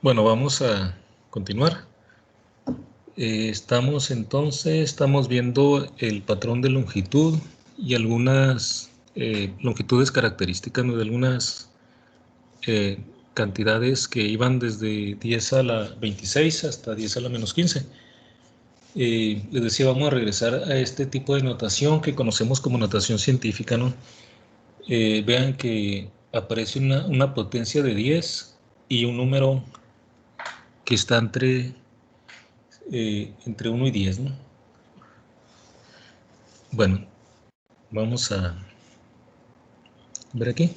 Bueno, vamos a continuar. Estamos viendo el patrón de longitud y algunas longitudes características, ¿no? De algunas cantidades que iban desde 10 a la 26 hasta 10 a la menos 15. Les decía, vamos a regresar a este tipo de notación que conocemos como notación científica, ¿no? Vean que aparece una potencia de 10 y un número que está entre 1 y 10, ¿no? Bueno, vamos a ver aquí.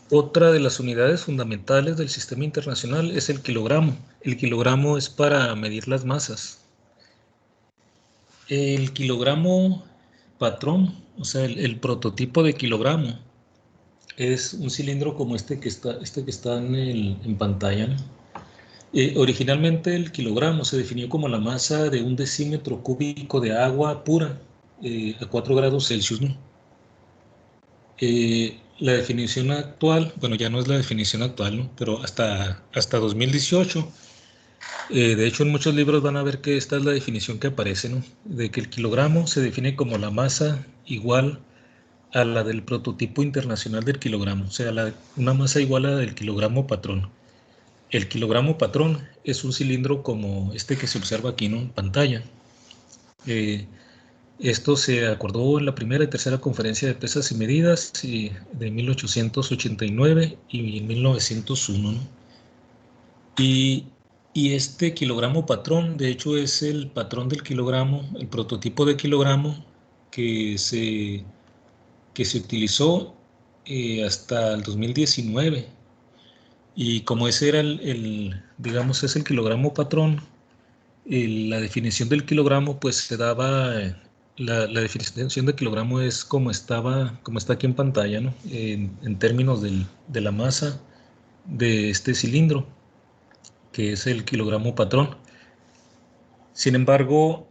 Otra de las unidades fundamentales del sistema internacional es el kilogramo. El kilogramo es para medir las masas. El kilogramo patrón, o sea, el prototipo de kilogramo, es un cilindro como este que está en pantalla, ¿no? Originalmente el kilogramo se definió como la masa de un decímetro cúbico de agua pura a 4 grados Celsius, ¿no? La definición actual, bueno, ya no es la definición actual, ¿no? Pero hasta 2018, de hecho en muchos libros van a ver que esta es la definición que aparece, ¿no? De que el kilogramo se define como la masa igual a la del prototipo internacional del kilogramo, o sea, una masa igual a la del kilogramo patrón. El kilogramo patrón es un cilindro como este que se observa aquí, ¿no? En pantalla. Esto se acordó en la primera y tercera conferencia de pesas y medidas de 1889 y 1901, ¿no? Y este kilogramo patrón, de hecho, es el patrón del kilogramo, el prototipo de kilogramo que se utilizó hasta el 2019. Y como ese era digamos, es el kilogramo patrón, la definición del kilogramo, pues se daba, la definición de kilogramo es como está aquí en pantalla, ¿no? En términos de la masa de este cilindro, que es el kilogramo patrón. Sin embargo,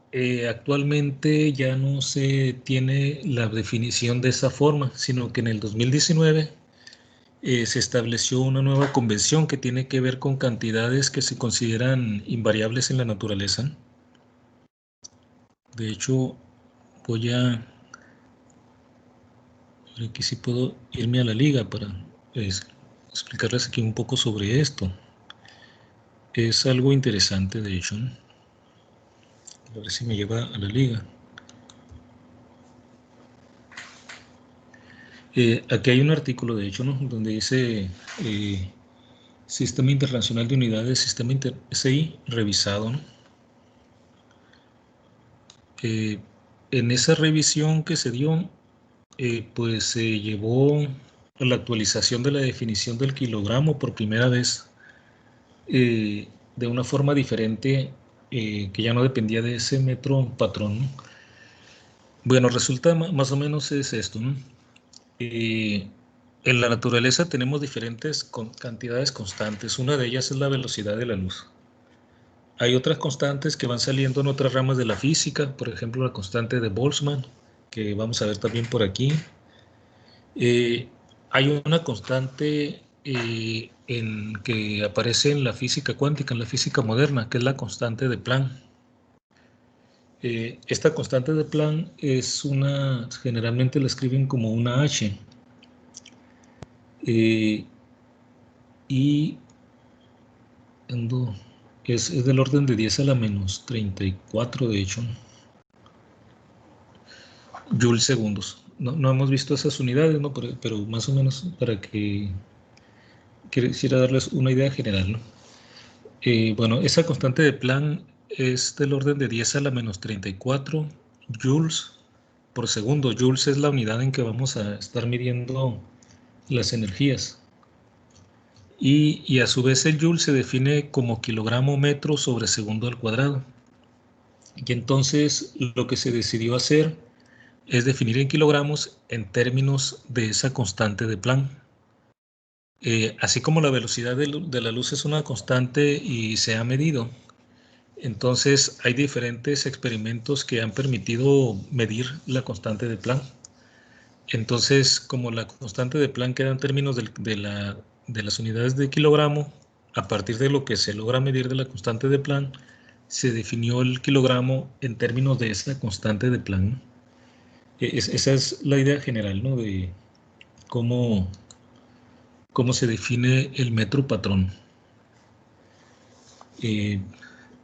actualmente ya no se tiene la definición de esa forma, sino que en el 2019 se estableció una nueva convención que tiene que ver con cantidades que se consideran invariables en la naturaleza. De hecho, voy a ver aquí si puedo irme a la liga para explicarles aquí un poco sobre esto. Es algo interesante, de hecho, ¿no? A ver si me lleva a la liga. Aquí hay un artículo, de hecho, ¿no? Donde dice Sistema Internacional de Unidades, Sistema SI revisado, ¿no? En esa revisión que se dio, pues se llevó a la actualización de la definición del kilogramo por primera vez de una forma diferente, que ya no dependía de ese metro patrón, ¿no? Bueno, resulta más o menos es esto, ¿no? En la naturaleza tenemos diferentes cantidades constantes. Una de ellas es la velocidad de la luz. Hay otras constantes que van saliendo en otras ramas de la física, por ejemplo, la constante de Boltzmann, que vamos a ver también por aquí. Hay una constante que aparece en la física cuántica, en la física moderna, que es la constante de Planck. Esta constante de Planck generalmente la escriben como una H. Y es del orden de 10 a la menos 34, de hecho, joules segundos. No hemos visto esas unidades, ¿no? Pero más o menos para que quisiera darles una idea general, ¿no? Bueno, esa constante de Planck es del orden de 10 a la menos 34 joules por segundo. Joules es la unidad en que vamos a estar midiendo las energías. Y a su vez el joule se define como kilogramo metro sobre segundo al cuadrado. Y entonces lo que se decidió hacer es definir en kilogramos en términos de esa constante de Planck. Así como la velocidad de la luz es una constante y se ha medido, entonces hay diferentes experimentos que han permitido medir la constante de Planck. Entonces, como la constante de Planck queda en términos de las unidades de kilogramo, a partir de lo que se logra medir de la constante de Planck, se definió el kilogramo en términos de esa constante de Planck, ¿no? Esa es la idea general, ¿no? De cómo, cómo se define el metro patrón.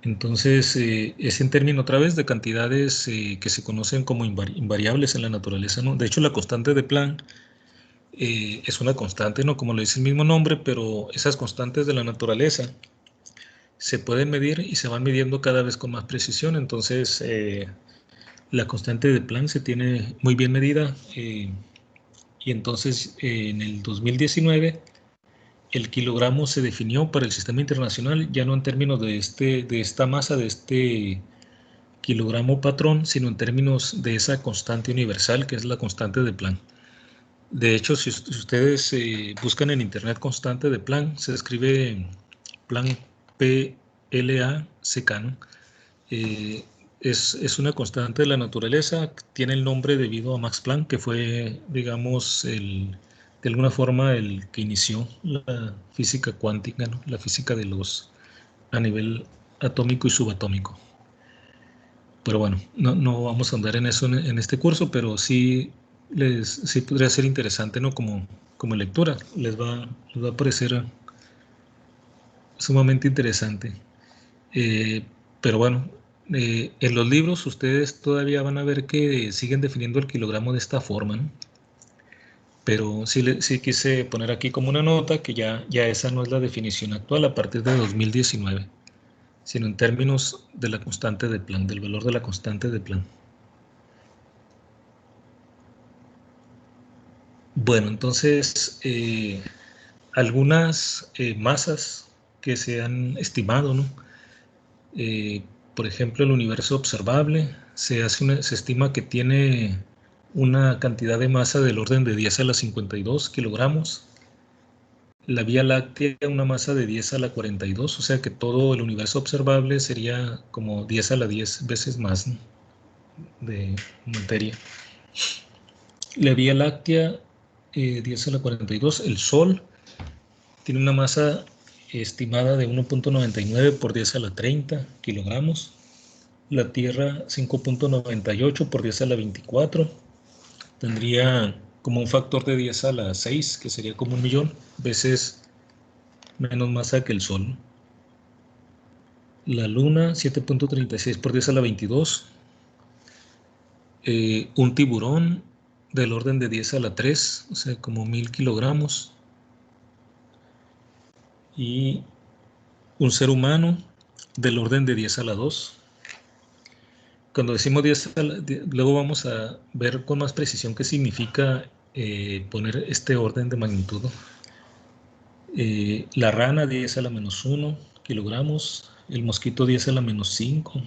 Entonces, es en términos otra vez de cantidades que se conocen como invariables en la naturaleza, ¿no? De hecho, la constante de Planck es una constante, ¿no? Como lo dice el mismo nombre, pero esas constantes de la naturaleza se pueden medir y se van midiendo cada vez con más precisión. Entonces, la constante de Planck se tiene muy bien medida y entonces en el 2019 el kilogramo se definió para el sistema internacional ya no en términos de esta masa, de este kilogramo patrón, sino en términos de esa constante universal que es la constante de Planck. De hecho, si ustedes buscan en internet constante de Planck, se escribe Planck P-L-A-C-K, ¿no? Es una constante de la naturaleza, tiene el nombre debido a Max Planck, que fue, digamos, de alguna forma el que inició la física cuántica, ¿no? La física de a nivel atómico y subatómico. Pero bueno, no vamos a andar en eso en este curso, pero sí, sí podría ser interesante, ¿no? Como lectura, les va a parecer sumamente interesante. Pero bueno, en los libros ustedes todavía van a ver que siguen definiendo el kilogramo de esta forma, ¿no? Pero sí quise poner aquí como una nota que ya esa no es la definición actual a partir de 2019, sino en términos de la constante de Planck, del valor de la constante de Planck. Bueno, entonces, algunas masas que se han estimado, ¿no? Eh, por ejemplo, el universo observable se estima que tiene una cantidad de masa del orden de 10 a la 52 kilogramos. La Vía Láctea una masa de 10 a la 42, o sea que todo el universo observable sería como 10 a la 10 veces más, ¿no? De materia. La Vía Láctea, 10 a la 42. El Sol tiene una masa estimada de 1.99 por 10 a la 30 kilogramos. La Tierra 5.98 por 10 a la 24. Tendría como un factor de 10 a la 6, que sería como 1.000.000 veces menos masa que el Sol. La Luna 7.36 por 10 a la 22. Un tiburón del orden de 10 a la 3, o sea, como 1.000 kilogramos. Y un ser humano del orden de 10 a la 2. Cuando decimos 10 a la, luego vamos a ver con más precisión qué significa poner este orden de magnitud. La rana 10 a la menos 1 kilogramos, el mosquito 10 a la menos 5,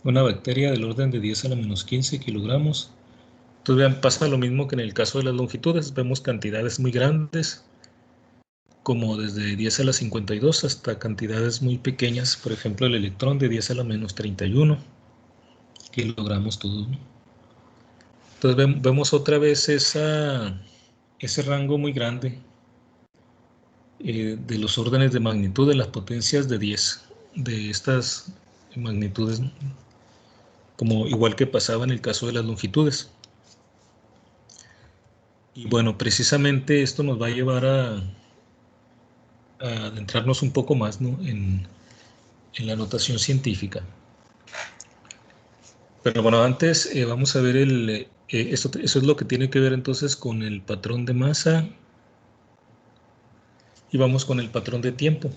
una bacteria del orden de 10 a la menos 15 kilogramos. Entonces vean, pasa lo mismo que en el caso de las longitudes, vemos cantidades muy grandes, como desde 10 a la 52 hasta cantidades muy pequeñas, por ejemplo el electrón de 10 a la menos 31 kilogramos todo. Entonces vemos otra vez ese rango muy grande de los órdenes de magnitud de las potencias de 10, de estas magnitudes, ¿no? Como igual que pasaba en el caso de las longitudes. Y bueno, precisamente esto nos va a llevar a adentrarnos un poco más, ¿no? en la notación científica. Pero bueno, antes vamos a ver eso es lo que tiene que ver entonces con el patrón de masa y vamos con el patrón de tiempo.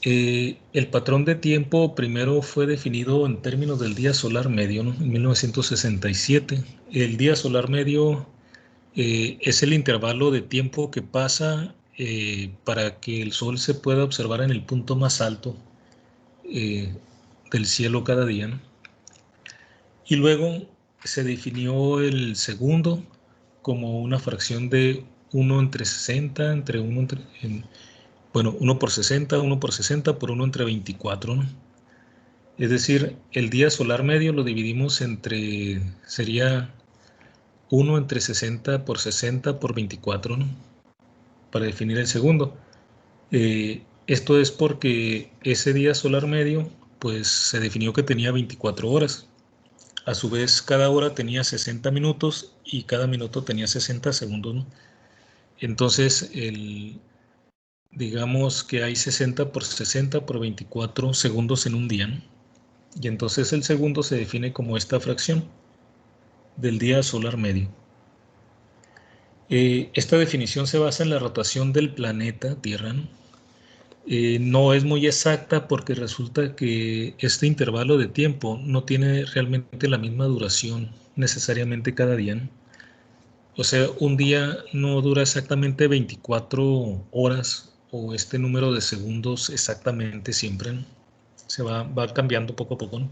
El patrón de tiempo primero fue definido en términos del día solar medio, ¿no? En 1967. El día solar medio es el intervalo de tiempo que pasa para que el Sol se pueda observar en el punto más alto del cielo cada día, ¿no? Y luego se definió el segundo como una fracción de 1 entre 60, entre 1 entre... bueno, 1 por 60, 1 por 60 por 1 entre 24, ¿no? Es decir, el día solar medio lo dividimos sería 1 entre 60 por 60 por 24, ¿no? Para definir el segundo. Esto es porque ese día solar medio, pues se definió que tenía 24 horas. A su vez, cada hora tenía 60 minutos y cada minuto tenía 60 segundos, ¿no? Entonces, digamos que hay 60 por 60 por 24 segundos en un día, ¿no? Y entonces el segundo se define como esta fracción del día solar medio. Esta definición se basa en la rotación del planeta Tierra, ¿no? No es muy exacta porque resulta que este intervalo de tiempo no tiene realmente la misma duración necesariamente cada día, ¿no? O sea, un día no dura exactamente 24 horas o este número de segundos exactamente siempre, ¿no? Se va cambiando poco a poco, ¿no?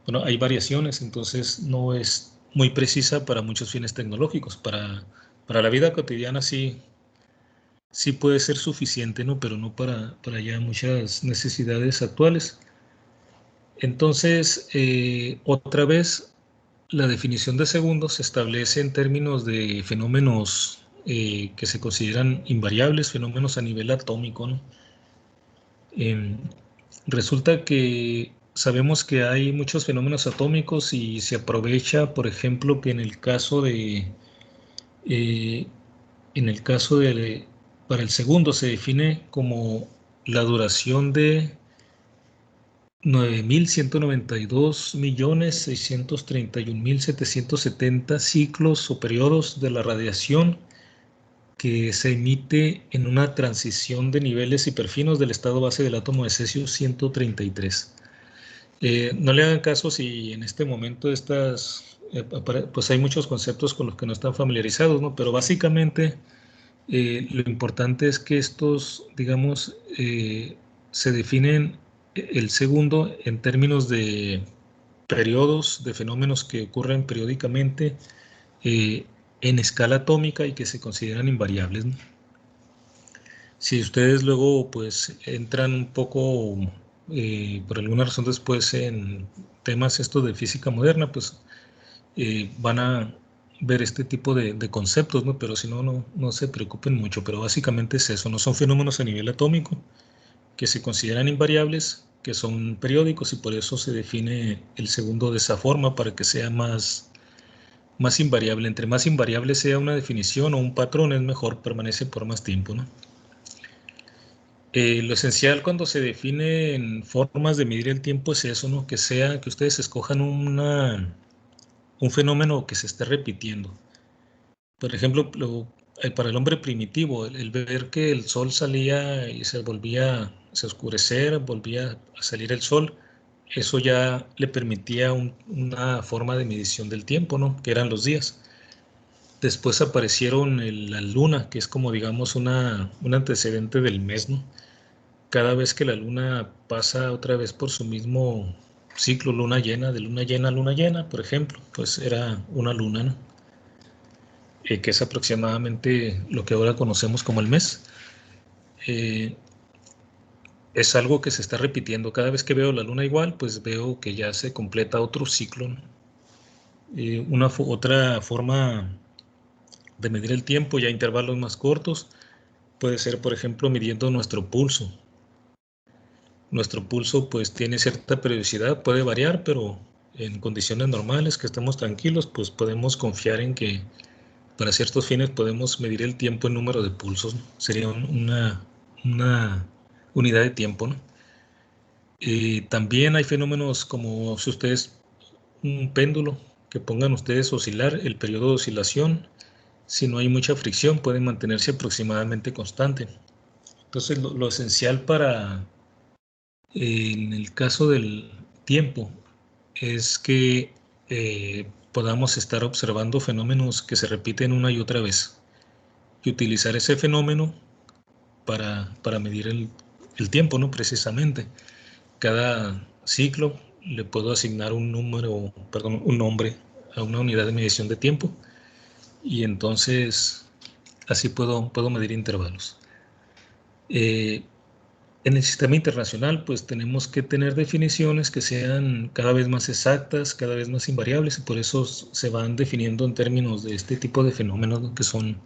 Bueno, hay variaciones, entonces no es muy precisa para muchos fines tecnológicos. Para la vida cotidiana sí puede ser suficiente, ¿no? Pero no para ya muchas necesidades actuales. Entonces, otra vez, la definición de segundos se establece en términos de fenómenos que se consideran invariables, fenómenos a nivel atómico, ¿no? Em, Resulta que sabemos que hay muchos fenómenos atómicos y se aprovecha, por ejemplo, que eh, en el caso para el segundo se define como la duración de 9.192.631.770 ciclos o periodos de la radiación que se emite en una transición de niveles hiperfinos del estado base del átomo de cesio 133. No le hagan caso si en este momento pues hay muchos conceptos con los que no están familiarizados, ¿no? Pero básicamente lo importante es que estos, digamos, se definen el segundo en términos de periodos, de fenómenos que ocurren periódicamente eh, en escala atómica y que se consideran invariables, ¿no? Si ustedes luego pues entran un poco, por alguna razón después en temas estos de física moderna, pues van a ver este tipo de conceptos, ¿no? Pero si no, no se preocupen mucho, pero básicamente es eso, no son fenómenos a nivel atómico que se consideran invariables, que son periódicos y por eso se define el segundo de esa forma para que sea más invariable. Entre más invariable sea una definición o un patrón, es mejor, permanece por más tiempo, ¿no? Lo esencial cuando se define en formas de medir el tiempo es eso, ¿no? Que ustedes escojan un fenómeno que se esté repitiendo. Por ejemplo, para el hombre primitivo, el ver que el sol salía y se volvía a oscurecer, volvía a salir el sol, eso ya le permitía una forma de medición del tiempo, ¿no? Que eran los días. Después aparecieron la luna, que es como digamos un antecedente del mes, ¿no? Cada vez que la luna pasa otra vez por su mismo ciclo, luna llena, de luna llena, por ejemplo, pues era una luna, ¿no? Que es aproximadamente lo que ahora conocemos como el mes. Eh, es algo que se está repitiendo. Cada vez que veo la luna igual, pues veo que ya se completa otro ciclo, ¿no? Otra forma de medir el tiempo, ya intervalos más cortos, puede ser, por ejemplo, midiendo nuestro pulso. Nuestro pulso pues tiene cierta periodicidad, puede variar, pero en condiciones normales, que estemos tranquilos, pues podemos confiar en que para ciertos fines podemos medir el tiempo en número de pulsos, ¿no? Sería una unidad de tiempo, ¿no? También hay fenómenos como si ustedes un péndulo que pongan ustedes oscilar, el periodo de oscilación, si no hay mucha fricción, puede mantenerse aproximadamente constante. Entonces, lo esencial en el caso del tiempo es que podamos estar observando fenómenos que se repiten una y otra vez y utilizar ese fenómeno para medir el tiempo, ¿no? Precisamente. Cada ciclo le puedo asignar un nombre a una unidad de medición de tiempo y entonces así puedo medir intervalos. Eh, En el sistema internacional, pues tenemos que tener definiciones que sean cada vez más exactas, cada vez más invariables, y por eso se van definiendo en términos de este tipo de fenómenos, ¿no?, que son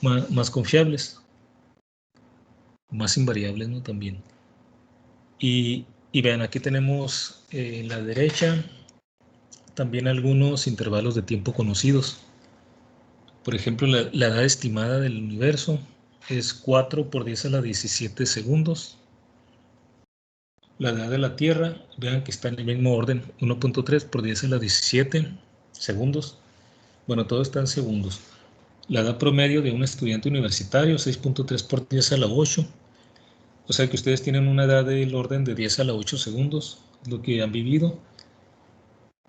más confiables, más invariables, ¿no?, también. Y vean, aquí tenemos en la derecha también algunos intervalos de tiempo conocidos. Por ejemplo, la edad estimada del universo es 4 por 10 a la 17 segundos. La edad de la Tierra, vean que está en el mismo orden, 1.3 por 10 a la 17 segundos. Bueno, todo está en segundos. La edad promedio de un estudiante universitario, 6.3 por 10 a la 8. O sea que ustedes tienen una edad del orden de 10 a la 8 segundos, lo que han vivido.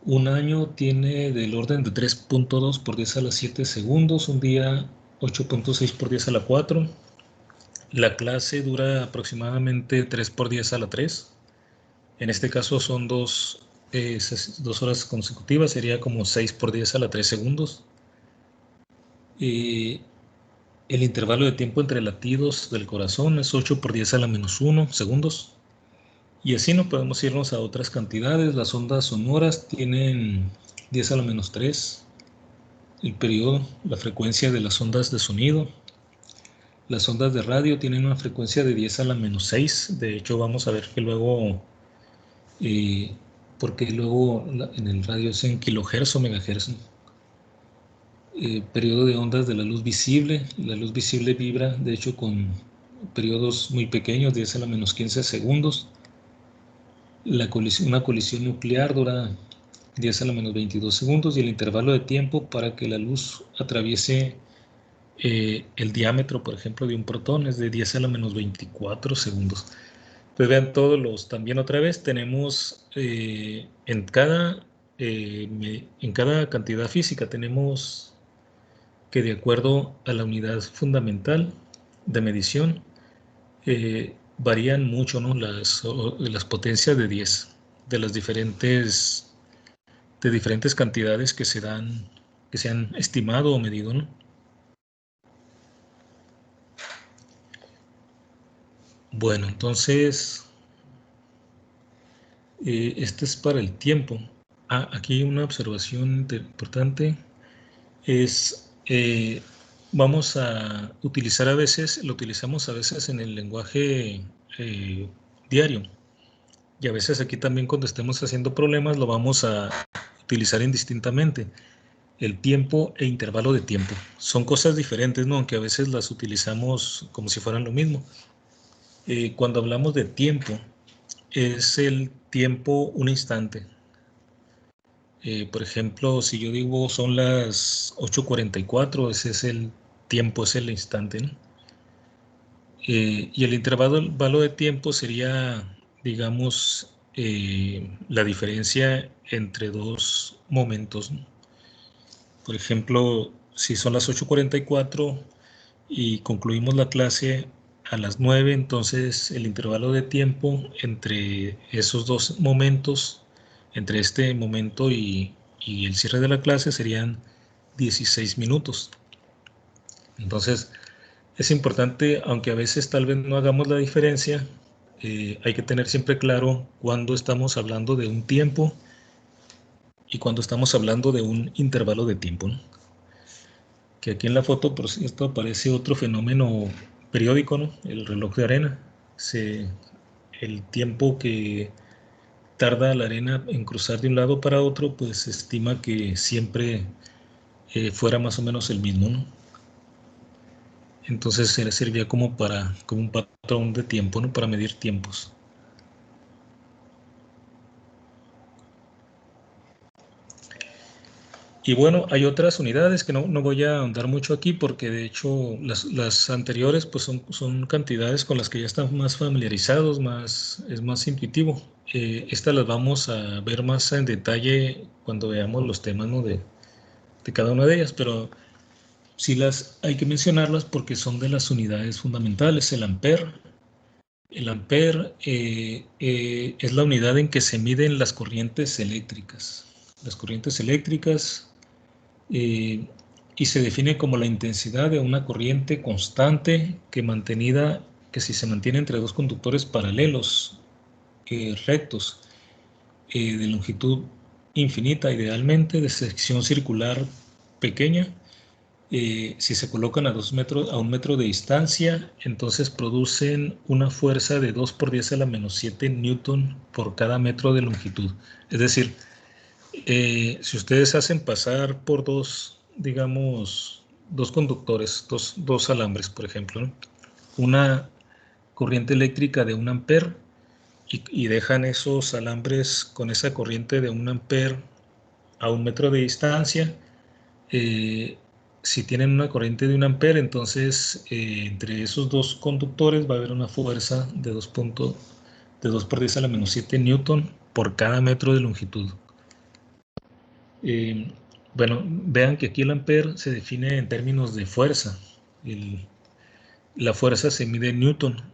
Un año tiene del orden de 3.2 por 10 a la 7 segundos. Un día, 8.6 por 10 a la 4. La clase dura aproximadamente 3 por 10 a la 3. En este caso son 2 horas consecutivas, sería como 6 por 10 a la 3 segundos. El intervalo de tiempo entre latidos del corazón es 8 por 10 a la menos 1 segundos. Y así no podemos irnos a otras cantidades. Las ondas sonoras tienen 10 a la menos 3 el periodo, la frecuencia de las ondas de sonido. Las ondas de radio tienen una frecuencia de 10 a la menos 6. De hecho, vamos a ver que luego, porque luego en el radio es en kilohertz o megahertz. Periodo de ondas de la luz visible. La luz visible vibra, de hecho, con periodos muy pequeños, 10 a la menos 15 segundos. Una colisión nuclear dura 10 a la menos 22 segundos, y el intervalo de tiempo para que la luz atraviese el diámetro, por ejemplo, de un protón es de 10 a la menos 24 segundos. Pues vean todos los, también otra vez tenemos en cada cantidad física tenemos que, de acuerdo a la unidad fundamental de medición, varían mucho, ¿no?, las potencias de 10 de las diferentes cantidades que se han estimado o medido, ¿no? Bueno, entonces este es para el tiempo. Aquí una observación importante es, vamos a utilizar a veces, lo utilizamos a veces en el lenguaje diario, y a veces aquí también cuando estemos haciendo problemas lo vamos a utilizar indistintamente. El tiempo e intervalo de tiempo son cosas diferentes, ¿no?, aunque a veces las utilizamos como si fueran lo mismo. Cuando hablamos de tiempo, es el tiempo un instante. Por ejemplo, si yo digo son las 8:44, ese es el tiempo, es el instante, ¿no? Y el intervalo de tiempo sería, digamos, la diferencia entre dos momentos, ¿no? Por ejemplo, si son las 8:44 y concluimos la clase a las 9, entonces el intervalo de tiempo entre esos dos momentos, entre este momento y el cierre de la clase, serían 16 minutos. Entonces, es importante, aunque a veces tal vez no hagamos la diferencia, hay que tener siempre claro cuándo estamos hablando de un tiempo y cuándo estamos hablando de un intervalo de tiempo, ¿no? Que aquí en la foto, por cierto, aparece otro fenómeno periódico, ¿no?, el reloj de arena. El tiempo que tarda la arena en cruzar de un lado para otro, pues se estima que siempre fuera más o menos el mismo, ¿no? Entonces servía como un patrón de tiempo, ¿no?, para medir tiempos. Y bueno, hay otras unidades que no voy a ahondar mucho aquí, porque de hecho las anteriores pues son cantidades con las que ya están más familiarizados, es más intuitivo. Estas las vamos a ver más en detalle cuando veamos los temas, ¿no?, de cada una de ellas, pero sí hay que mencionarlas porque son de las unidades fundamentales. El ampere es la unidad en que se miden las corrientes eléctricas. Las corrientes eléctricas, y se define como la intensidad de una corriente constante que que si se mantiene entre dos conductores paralelos, rectos, de longitud infinita, idealmente, de sección circular pequeña, si se colocan a 1 metro de distancia, entonces producen una fuerza de 2 por 10 a la menos 7 newton por cada metro de longitud. Es decir, si ustedes hacen pasar por dos, digamos, dos conductores, dos alambres, por ejemplo, ¿no? Una corriente eléctrica de 1 amper y dejan esos alambres con esa corriente de 1 amper a 1 metro de distancia, si tienen una corriente de 1 amper, entonces entre esos dos conductores va a haber una fuerza de 2 por 10 a la menos 7 newton por cada metro de longitud. Bueno, vean que aquí el amper se define en términos de fuerza. La fuerza se mide en newton.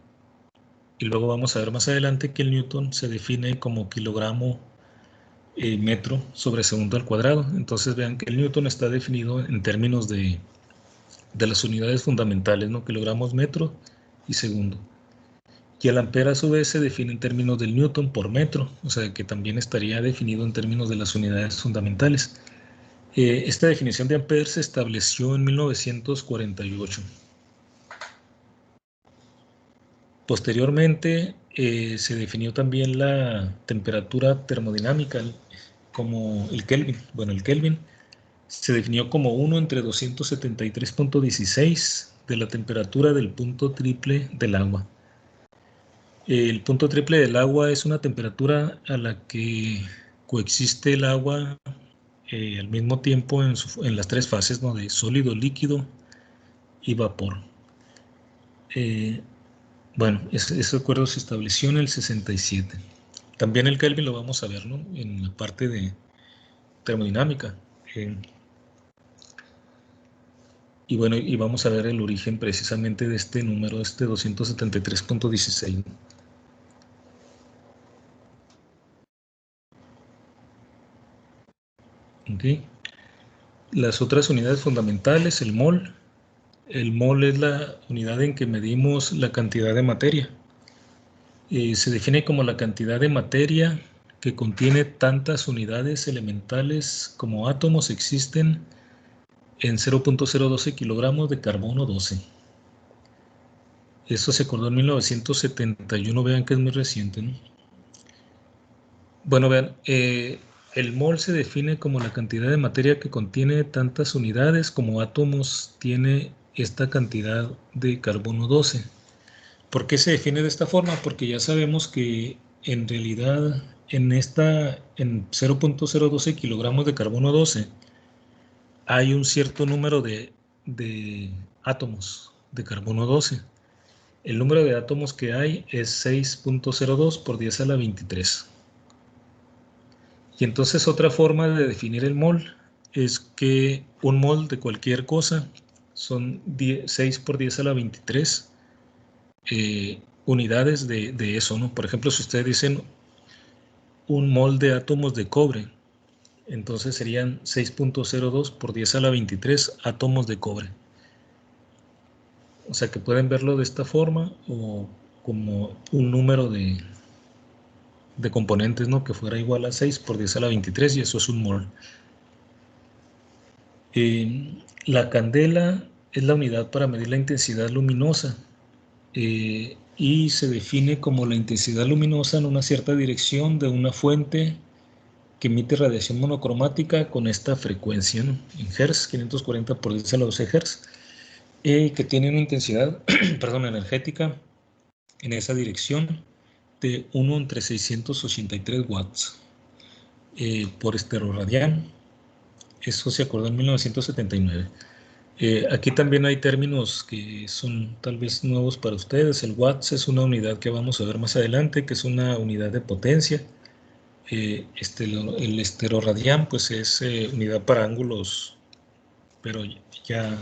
Y luego vamos a ver más adelante que el newton se define como kilogramo metro sobre segundo al cuadrado. Entonces vean que el newton está definido en términos de las unidades fundamentales, ¿no? Kilogramos metro y segundo. Y el ampere a su vez se define en términos del newton por metro, o sea que también estaría definido en términos de las unidades fundamentales. Esta definición de ampere se estableció en 1948. Posteriormente se definió también la temperatura termodinámica como el Kelvin. Bueno, el Kelvin se definió como 1 entre 273.16 de la temperatura del punto triple del agua. El punto triple del agua es una temperatura a la que coexiste el agua al mismo tiempo en las tres fases, ¿no? De sólido, líquido y vapor. Bueno, ese acuerdo se estableció en el 67. También el Kelvin lo vamos a ver, ¿no? En la parte de termodinámica. Y bueno, y vamos a ver el origen precisamente de este número, este 273.16. Okay. Las otras unidades fundamentales, el mol. El mol es la unidad en que medimos la cantidad de materia. Se define como la cantidad de materia que contiene tantas unidades elementales como átomos existen en 0.012 kilogramos de carbono 12. Esto se acordó en 1971, vean que es muy reciente, ¿no? Bueno, vean, el mol se define como la cantidad de materia que contiene tantas unidades como átomos tiene esta cantidad de carbono 12. ¿Por qué se define de esta forma? Porque ya sabemos que en realidad en 0.012 kilogramos de carbono 12 hay un cierto número de átomos de carbono 12. El número de átomos que hay es 6.02 por 10 a la 23. Y entonces otra forma de definir el mol es que un mol de cualquier cosa son 6 por 10 a la 23 unidades de eso, ¿no? Por ejemplo, si ustedes dicen un mol de átomos de cobre, entonces serían 6.02 por 10 a la 23 átomos de cobre. O sea que pueden verlo de esta forma o como un número de componentes, ¿no? Que fuera igual a 6 por 10 a la 23 y eso es un mol. La candela es la unidad para medir la intensidad luminosa y se define como la intensidad luminosa en una cierta dirección de una fuente que emite radiación monocromática con esta frecuencia, ¿no? En Hz, 540 por 10 a la 12 Hz, que tiene una intensidad perdón, energética en esa dirección de 1 entre 683 watts por esteroradián. Eso se acordó en 1979. Aquí también hay términos que son tal vez nuevos para ustedes. El watts es una unidad que vamos a ver más adelante, que es una unidad de potencia. El esteroradián pues es unidad para ángulos, pero ya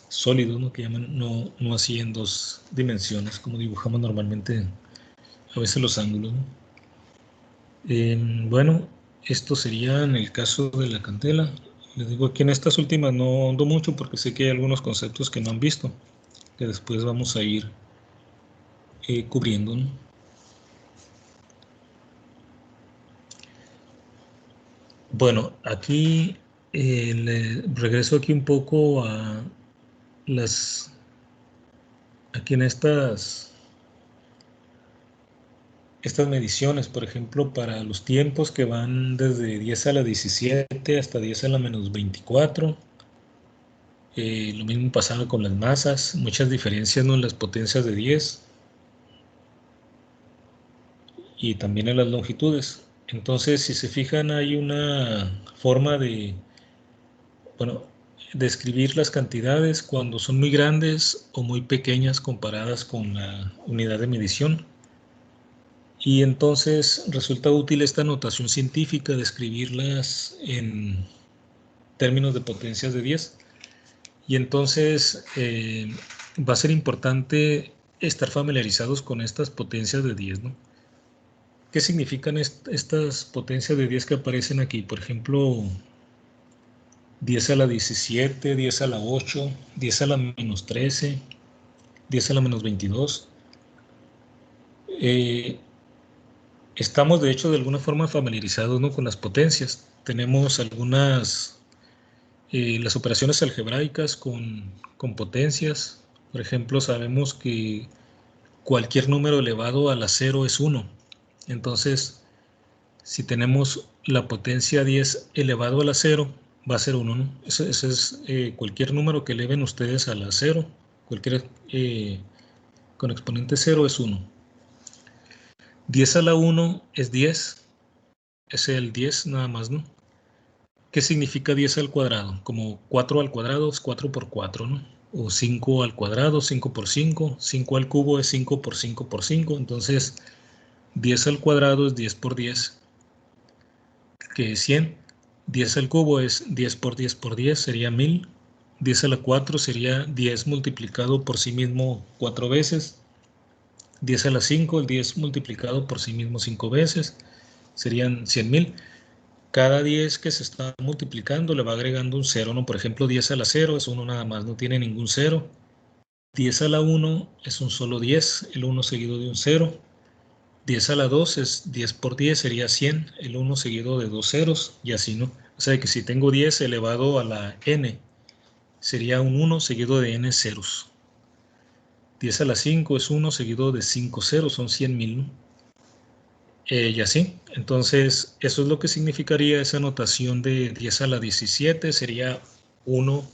sólidos, ¿no? Que llaman, no así en dos dimensiones, como dibujamos normalmente a veces los ángulos, ¿no? Bueno, esto sería en el caso de la candela. Les digo, aquí en estas últimas no ando mucho porque sé que hay algunos conceptos que no han visto, que después vamos a ir cubriendo, ¿no? Bueno, aquí regreso aquí un poco a aquí en estas mediciones, por ejemplo, para los tiempos que van desde 10 a la 17 hasta 10 a la menos 24. Lo mismo pasaba con las masas, muchas diferencias, ¿no?, en las potencias de 10 y también en las longitudes. Entonces, si se fijan, hay una forma de, bueno, describir las cantidades cuando son muy grandes o muy pequeñas comparadas con la unidad de medición. Y entonces resulta útil esta notación científica de escribirlas en términos de potencias de 10. Y entonces va a ser importante estar familiarizados con estas potencias de 10, ¿no? ¿Qué significan estas potencias de 10 que aparecen aquí? Por ejemplo, 10 a la 17, 10 a la 8, 10 a la menos 13, 10 a la menos 22. Estamos, de hecho, de alguna forma familiarizados, ¿no?, con las potencias. Tenemos las operaciones algebraicas con potencias. Por ejemplo, sabemos que cualquier número elevado a la 0 es 1. Entonces, si tenemos la potencia 10 elevado a la 0, va a ser 1, ¿no? Ese es cualquier número que eleven ustedes a la 0, cualquier con exponente 0 es 1. 10 a la 1 es 10, es el 10 nada más, ¿no? ¿Qué significa 10 al cuadrado? Como 4 al cuadrado es 4 por 4, ¿no? O 5 al cuadrado, 5 por 5, 5 al cubo es 5 por 5 por 5, entonces 10 al cuadrado es 10 por 10, que es 100. 10 al cubo es 10 por 10 por 10, sería 1000. 10 a la 4 sería 10 multiplicado por sí mismo 4 veces. 10 a la 5, el 10 multiplicado por sí mismo 5 veces, serían 100.000. Cada 10 que se está multiplicando le va agregando un 0, ¿no? Por ejemplo, 10 a la 0 es 1 nada más, no tiene ningún 0. 10 a la 1 es un solo 10, el 1 seguido de un 0. 10 a la 2 es 10 por 10, sería 100, el 1 seguido de dos ceros, y así, ¿no? O sea que si tengo 10 elevado a la n, sería un 1 seguido de n ceros. 10 a la 5 es 1 seguido de 5 ceros, son 100.000, ¿no? Y así, entonces eso es lo que significaría esa notación de 10 a la 17, sería 1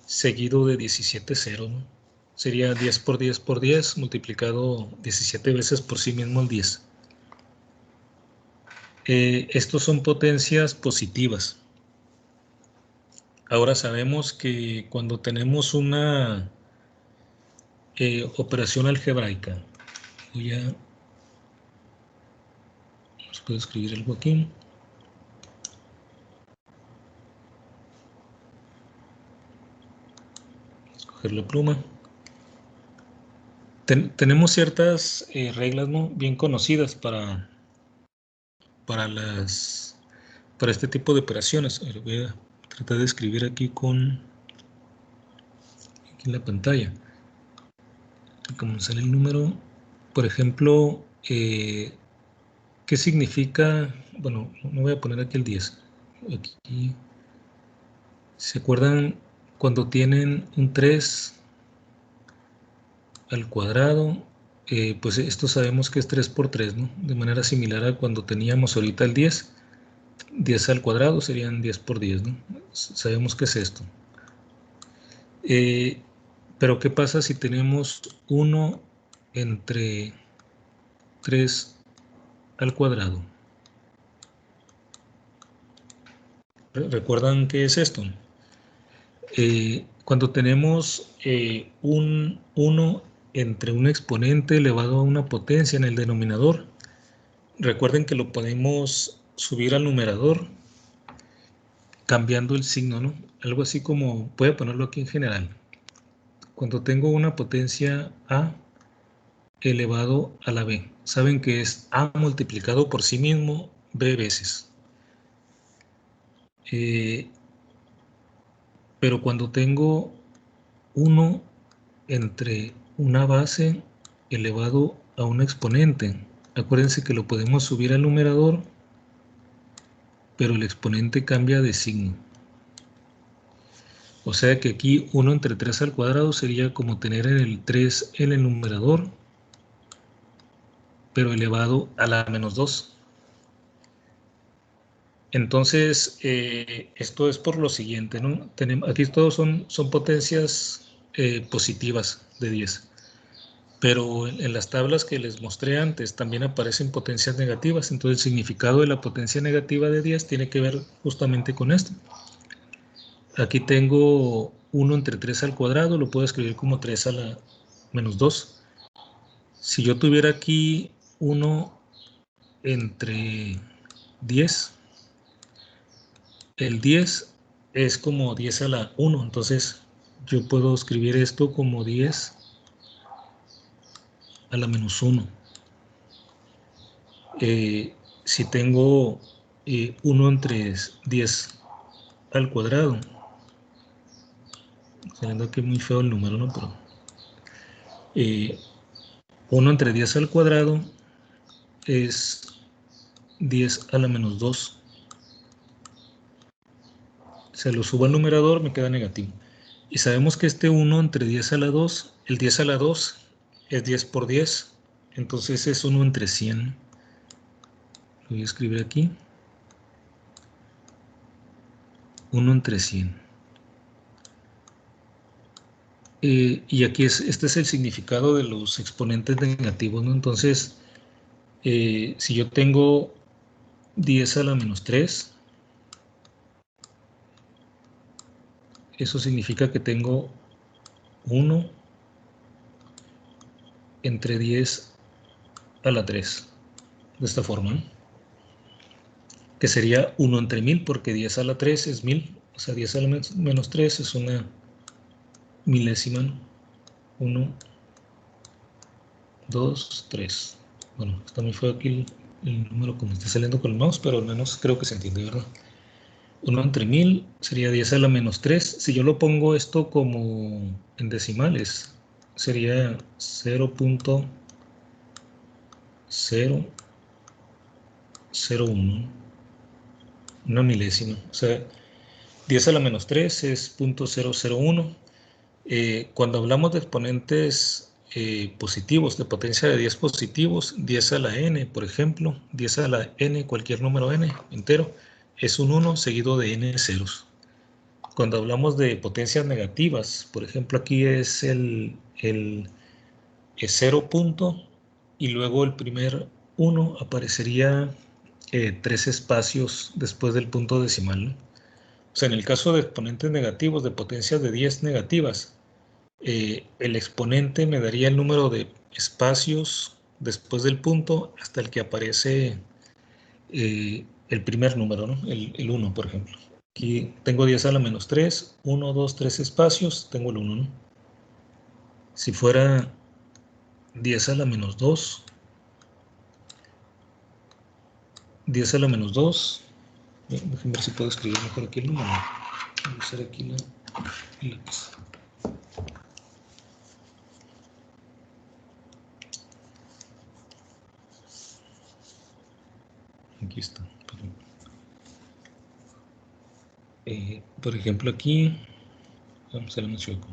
seguido de 17 ceros, ¿no? Sería 10 por 10 por 10 multiplicado 17 veces por sí mismo el 10. Estos son potencias positivas. Ahora sabemos que cuando tenemos una operación algebraica, voy a puedo escribir algo aquí. Escoger la pluma. Tenemos ciertas reglas, ¿no?, bien conocidas para este tipo de operaciones. Voy a tratar de escribir aquí en la pantalla. Como sale el número, por ejemplo, ¿qué significa? Bueno, no voy a poner aquí el 10. Aquí, ¿se acuerdan cuando tienen un 3 al cuadrado? Pues esto sabemos que es 3 por 3, ¿no? De manera similar a cuando teníamos ahorita el 10. 10 al cuadrado serían 10 por 10, ¿no? Sabemos que es esto. Pero ¿qué pasa si tenemos 1 entre 3 al cuadrado? ¿Recuerdan qué es esto? Cuando tenemos un 1 entre un exponente elevado a una potencia en el denominador, recuerden que lo podemos subir al numerador cambiando el signo, ¿no? Algo así como, voy a ponerlo aquí en general. Cuando tengo una potencia a elevado a la b, saben que es a multiplicado por sí mismo b veces. Pero cuando tengo 1 entre una base elevado a un exponente. Acuérdense que lo podemos subir al numerador, pero el exponente cambia de signo. O sea que aquí 1 entre 3 al cuadrado sería como tener el 3 en el numerador, pero elevado a la menos 2. Entonces, esto es por lo siguiente, ¿no? Aquí todos son potencias positivas de 10. Pero en las tablas que les mostré antes también aparecen potencias negativas. Entonces, el significado de la potencia negativa de 10 tiene que ver justamente con esto. Aquí tengo 1 entre 3 al cuadrado, lo puedo escribir como 3 a la menos 2. Si yo tuviera aquí 1 entre 10, el 10 es como 10 a la 1, entonces yo puedo escribir esto como 10 a la menos 1. Si tengo 1 entre 10 al cuadrado, saliendo aquí muy feo el número, ¿no? Pero 1 entre 10 al cuadrado es 10 a la menos 2. Se lo subo al numerador, me queda negativo. Y sabemos que este 1 entre 10 a la 2, el 10 a la 2 es 10 por 10, entonces es 1 entre 100. Lo voy a escribir aquí. 1 entre 100. Y aquí este es el significado de los exponentes negativos, ¿no? Entonces, si yo tengo 10 a la menos 3, eso significa que tengo 1 entre 10 a la 3, de esta forma, ¿no? Que sería 1 entre 1000, porque 10 a la 3 es 1000, o sea, 10 a la menos 3 es una milésima, ¿no? 1, 2, 3. Bueno, está muy feo aquí el número como está saliendo con el mouse, pero al menos creo que se entiende, ¿verdad? 1 entre 1000 sería 10 a la menos 3. Si yo lo pongo esto como en decimales, sería 0.001, una milésima. O sea, 10 a la menos 3 es 0.001. Cuando hablamos de exponentes positivos, de potencia de 10 positivos, 10 a la n, por ejemplo, 10 a la n, cualquier número n entero, es un 1 seguido de n ceros. Cuando hablamos de potencias negativas, por ejemplo, aquí es el 0 punto y luego el primer 1 aparecería 3 espacios después del punto decimal, ¿no? O sea, en el caso de exponentes negativos, de potencias de 10 negativas, el exponente me daría el número de espacios después del punto hasta el que aparece el primer número, ¿no? El 1, por ejemplo. Aquí tengo 10 a la menos 3, 1, 2, 3 espacios, tengo el 1, ¿no? Si fuera 10 a la menos 2, 10 a la menos 2, déjenme ver si puedo escribir mejor aquí el número. Voy a usar aquí la lápiz. Aquí está. Por ejemplo, aquí, vamos a hacer un chueco.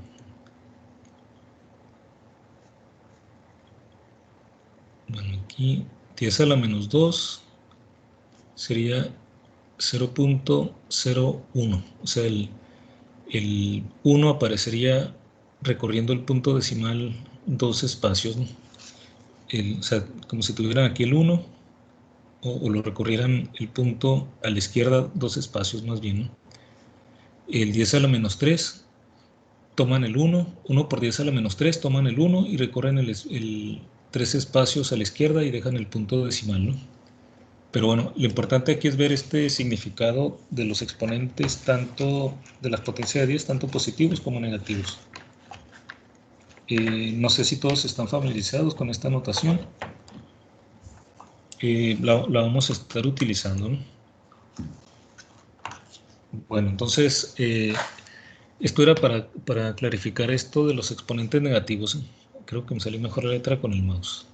Bueno, aquí 10 a la menos 2 sería 0.01. O sea, el 1 aparecería recorriendo el punto decimal 2 espacios, ¿no? O sea, como si tuvieran aquí el 1 o lo recorrieran el punto a la izquierda 2 espacios más bien, ¿no? El 10 a la menos 3 toman el 1, 1 por 10 a la menos 3, toman el 1 y recorren el 3 espacios a la izquierda y dejan el punto decimal, ¿no? Pero bueno, lo importante aquí es ver este significado de los exponentes tanto de las potencias de 10, tanto positivos como negativos. No sé si todos están familiarizados con esta notación. La vamos a estar utilizando, ¿no? Bueno, entonces, esto era para clarificar esto de los exponentes negativos, ¿eh? creo que me salió mejor la letra con el mouse.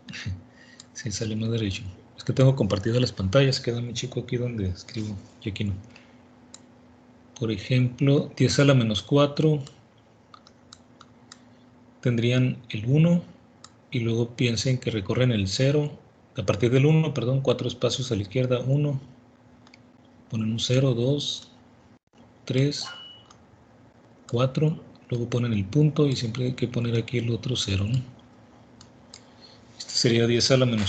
Sí, sale más derecho. Es que tengo compartidas las pantallas, queda muy chico aquí donde escribo y aquí no. Por ejemplo, 10 a la menos 4 tendrían el 1 y luego piensen que recorren el 0. A partir del 1, perdón, 4 espacios a la izquierda, 1. Ponen un 0, 2, 3, 4. Luego ponen el punto y siempre hay que poner aquí el otro 0, ¿no? Este sería 10 a la menos